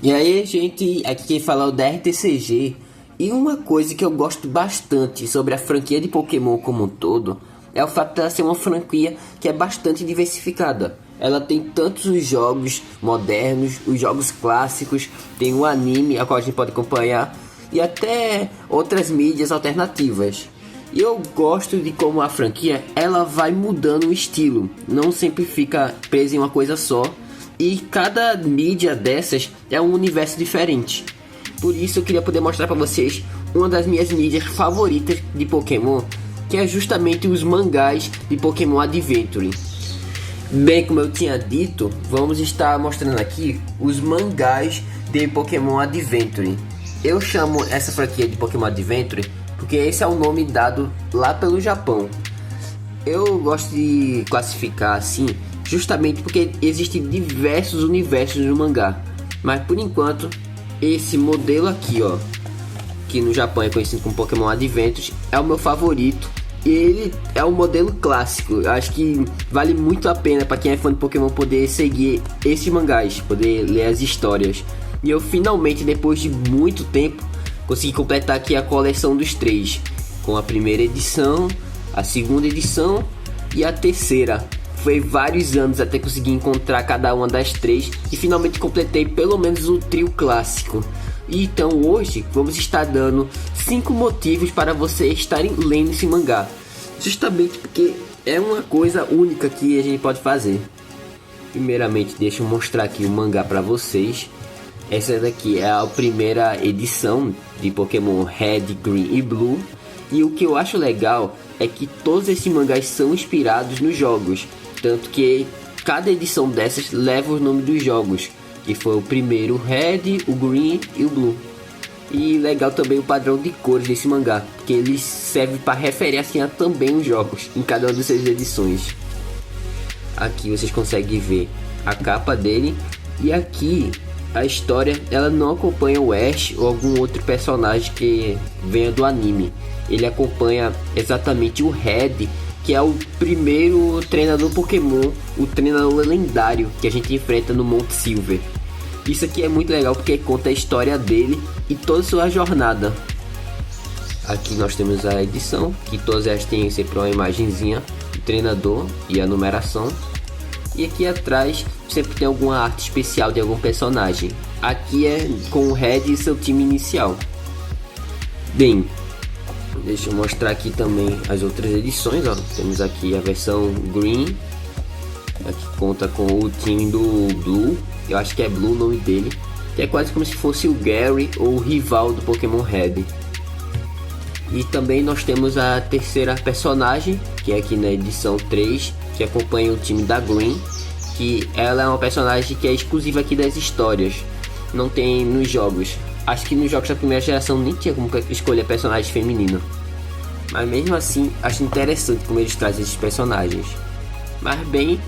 E aí, gente, aqui quem fala é o DRTCG. E uma coisa que eu gosto bastante sobre a franquia de Pokémon como um todo é o fato dela ser uma franquia que é bastante diversificada. Ela tem tantos os jogos modernos, os jogos clássicos, tem o anime, a qual a gente pode acompanhar, e até outras mídias alternativas. E eu gosto de como a franquia ela vai mudando o estilo, não sempre fica presa em uma coisa só. E cada mídia dessas é um universo diferente. Por isso eu queria poder mostrar para vocês uma das minhas mídias favoritas de Pokémon, que é justamente os mangás de Pokémon Adventure. Bem, como eu tinha dito, vamos estar mostrando aqui os mangás de Pokémon Adventure. Eu chamo essa franquia de Pokémon Adventure porque esse é o nome dado lá pelo Japão. Eu gosto de classificar assim justamente porque existem diversos universos no mangá, mas por enquanto esse modelo aqui, ó, que no Japão é conhecido como Pokémon Adventures, é o meu favorito. E ele é um modelo clássico. Eu acho que vale muito a pena para quem é fã de Pokémon poder seguir esses mangás, poder ler as histórias. E eu finalmente, depois de muito tempo, consegui completar aqui a coleção dos três, com a primeira edição, a segunda edição e a terceira. Foi vários anos até conseguir encontrar cada uma das três e finalmente completei pelo menos o trio clássico. E então hoje vamos estar dando 5 motivos para você estarem lendo esse mangá, justamente porque é uma coisa única que a gente pode fazer. Primeiramente, deixa eu mostrar aqui o mangá para vocês. Essa daqui é a primeira edição de Pokémon Red, Green e Blue. E o que eu acho legal é que todos esses mangás são inspirados nos jogos, tanto que cada edição dessas leva o nome dos jogos, que foi o primeiro, o Red, o Green e o Blue. E legal também o padrão de cores desse mangá, porque ele serve para referenciar também os jogos em cada uma dessas edições. Aqui vocês conseguem ver a capa dele, e aqui a história ela não acompanha o Ash ou algum outro personagem que venha do anime. Ele acompanha exatamente o Red, que é o primeiro treinador Pokémon, o treinador lendário que a gente enfrenta no Monte Silver. Isso aqui é muito legal porque conta a história dele e toda a sua jornada. Aqui nós temos a edição, que todas elas têm sempre uma imagenzinha do treinador e a numeração. E aqui atrás sempre tem alguma arte especial de algum personagem. Aqui é com o Red e seu time inicial. Bem, deixa eu mostrar aqui também as outras edições, ó. Temos aqui a versão Green, aqui conta com o time do Blue, eu acho que é Blue o nome dele, que é quase como se fosse o Gary ou o rival do Pokémon Red. E também nós temos a terceira personagem, que é aqui na edição 3, que acompanha o time da Green, que ela é uma personagem que é exclusiva aqui das histórias, não tem nos jogos. Acho que nos jogos da primeira geração nem tinha como escolher personagem feminino. Mas mesmo assim, acho interessante como eles trazem esses personagens. Mas bem,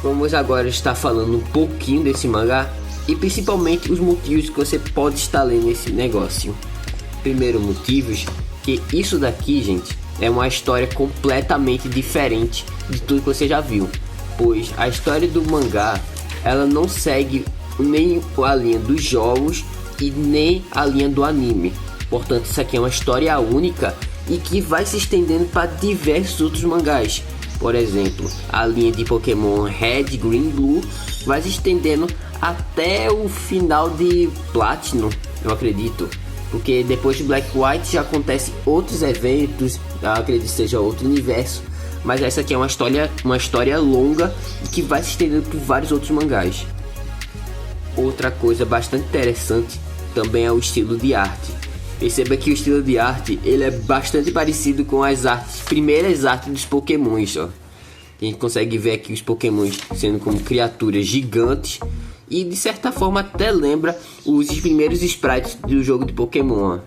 vamos agora estar falando um pouquinho desse mangá e principalmente os motivos que você pode estar lendo esse negócio. Primeiro motivos, que isso daqui, gente, é uma história completamente diferente de tudo que você já viu. Pois a história do mangá, ela não segue nem a linha dos jogos e nem a linha do anime. Portanto, isso aqui é uma história única e que vai se estendendo para diversos outros mangás. Por exemplo, a linha de Pokémon Red, Green, Blue vai se estendendo até o final de Platinum, eu acredito. Porque depois de Black White já acontecem outros eventos, eu acredito que seja outro universo. Mas essa aqui é uma história longa e que vai se estendendo por vários outros mangás. Outra coisa bastante interessante também é o estilo de arte. Perceba que o estilo de arte ele é bastante parecido com as primeiras artes dos Pokémons, ó. A gente consegue ver aqui os Pokémons sendo como criaturas gigantes e de certa forma até lembra os primeiros sprites do jogo de Pokémon, ó.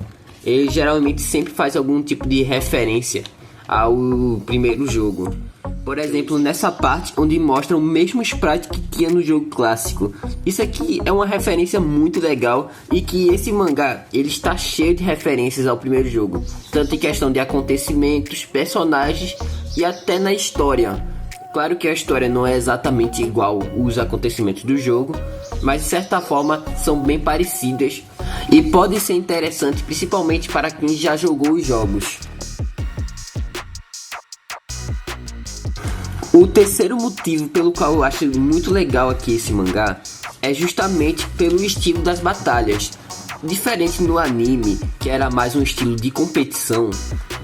Ele geralmente sempre faz algum tipo de referência ao primeiro jogo. Por exemplo, nessa parte onde mostra o mesmo sprite que tinha no jogo clássico. Isso aqui é uma referência muito legal e que esse mangá ele está cheio de referências ao primeiro jogo, tanto em questão de acontecimentos, personagens e até na história. Claro que a história não é exatamente igual os acontecimentos do jogo, mas de certa forma são bem parecidas e podem ser interessantes principalmente para quem já jogou os jogos. O terceiro motivo pelo qual eu acho muito legal aqui esse mangá é justamente pelo estilo das batalhas. Diferente no anime, que era mais um estilo de competição,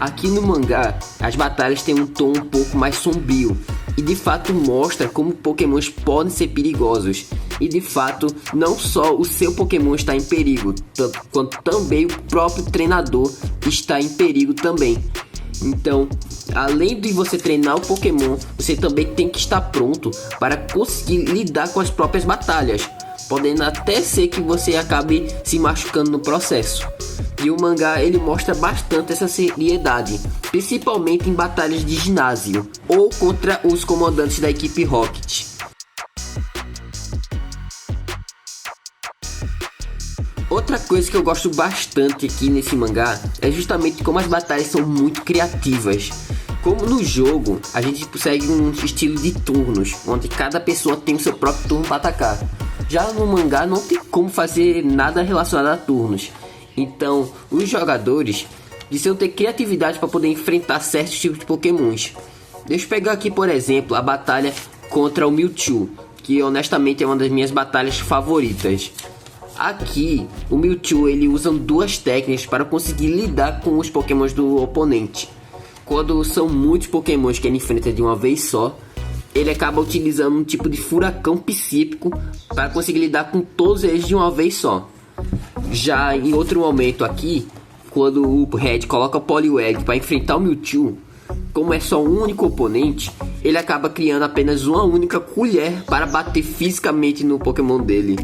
aqui no mangá as batalhas têm um tom um pouco mais sombrio e de fato mostra como Pokémons podem ser perigosos. E de fato, não só o seu Pokémon está em perigo, tanto quanto também o próprio treinador está em perigo também. Então, além de você treinar o Pokémon, você também tem que estar pronto para conseguir lidar com as próprias batalhas, podendo até ser que você acabe se machucando no processo. E o mangá ele mostra bastante essa seriedade, principalmente em batalhas de ginásio ou contra os comandantes da equipe Rocket. Outra coisa que eu gosto bastante aqui nesse mangá é justamente como as batalhas são muito criativas. Como no jogo, a gente segue um estilo de turnos, onde cada pessoa tem o seu próprio turno para atacar. Já no mangá não tem como fazer nada relacionado a turnos. Então, os jogadores precisam ter criatividade para poder enfrentar certos tipos de Pokémons. Deixa eu pegar aqui, por exemplo, a batalha contra o Mewtwo, que honestamente é uma das minhas batalhas favoritas. Aqui, o Mewtwo ele usa duas técnicas para conseguir lidar com os Pokémons do oponente. Quando são muitos Pokémons que ele enfrenta de uma vez só, ele acaba utilizando um tipo de furacão psíquico para conseguir lidar com todos eles de uma vez só. Já em outro momento aqui, quando o Red coloca o Poliwag para enfrentar o Mewtwo, como é só um único oponente, ele acaba criando apenas uma única colher para bater fisicamente no Pokémon dele.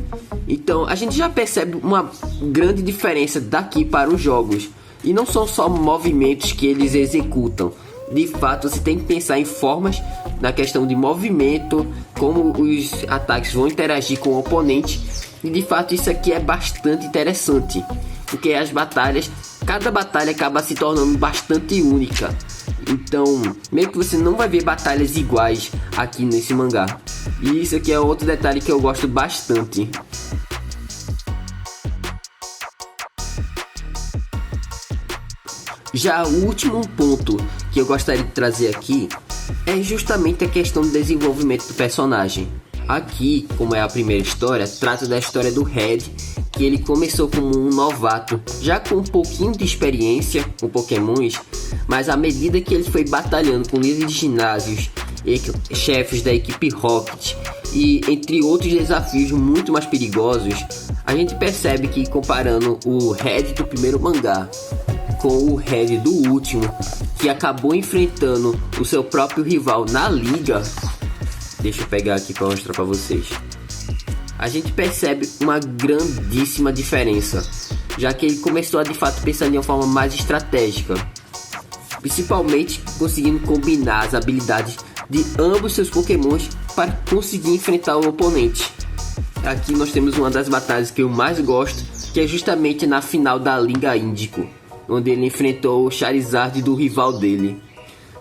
Então a gente já percebe uma grande diferença daqui para os jogos. E não são só movimentos que eles executam. De fato, você tem que pensar em formas na questão de movimento, como os ataques vão interagir com o oponente. E de fato isso aqui é bastante interessante, porque as batalhas, cada batalha acaba se tornando bastante única. Então, meio que você não vai ver batalhas iguais aqui nesse mangá. E isso aqui é outro detalhe que eu gosto bastante. Já o último ponto que eu gostaria de trazer aqui é justamente a questão do desenvolvimento do personagem. Aqui, como é a primeira história, trata da história do Red, que ele começou como um novato, já com um pouquinho de experiência com Pokémons, mas à medida que ele foi batalhando com líderes de ginásios, chefes da equipe Rocket e entre outros desafios muito mais perigosos, a gente percebe que comparando o Red do primeiro mangá com o Red do último, que acabou enfrentando o seu próprio rival na liga, deixa eu pegar aqui para mostrar para vocês, a gente percebe uma grandíssima diferença, já que ele começou a de fato pensar de uma forma mais estratégica, principalmente conseguindo combinar as habilidades de ambos seus Pokémons para conseguir enfrentar o oponente. Aqui nós temos uma das batalhas que eu mais gosto, que é justamente na final da Liga Índico, onde ele enfrentou o Charizard do rival dele.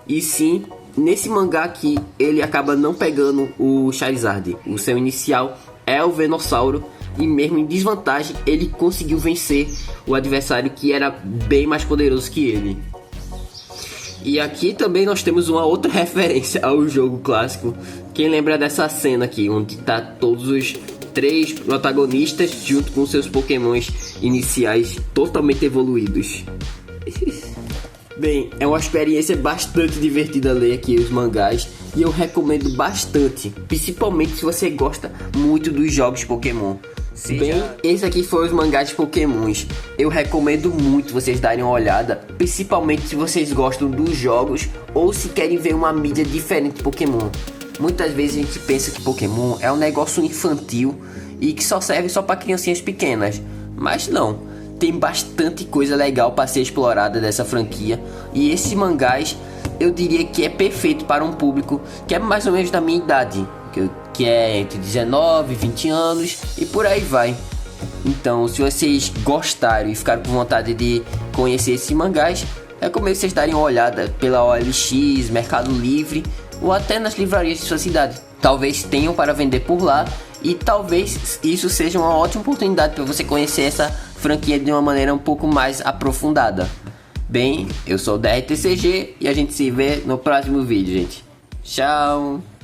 E sim, nesse mangá aqui, ele acaba não pegando o Charizard. O seu inicial é o Venossauro, e mesmo em desvantagem, ele conseguiu vencer o adversário que era bem mais poderoso que ele. E aqui também nós temos uma outra referência ao jogo clássico. Quem lembra dessa cena aqui, onde tá todos os 3 protagonistas junto com seus Pokémons iniciais totalmente evoluídos. Bem, é uma experiência bastante divertida ler aqui os mangás e eu recomendo bastante, principalmente se você gosta muito dos jogos Pokémon. Bem, esse aqui foi os mangás de Pokémons. Eu recomendo muito vocês darem uma olhada, principalmente se vocês gostam dos jogos ou se querem ver uma mídia diferente de Pokémon. Muitas vezes a gente pensa que Pokémon é um negócio infantil e que só serve só para criancinhas pequenas, mas não, tem bastante coisa legal para ser explorada dessa franquia, e esses mangás eu diria que é perfeito para um público que é mais ou menos da minha idade, que é entre 19 e 20 anos e por aí vai. Então, se vocês gostaram e ficaram com vontade de conhecer esses mangás, recomendo vocês darem uma olhada pela OLX, Mercado Livre ou até nas livrarias de sua cidade. Talvez tenham para vender por lá e talvez isso seja uma ótima oportunidade para você conhecer essa franquia de uma maneira um pouco mais aprofundada. Bem, eu sou o DRTCG e a gente se vê no próximo vídeo, gente. Tchau!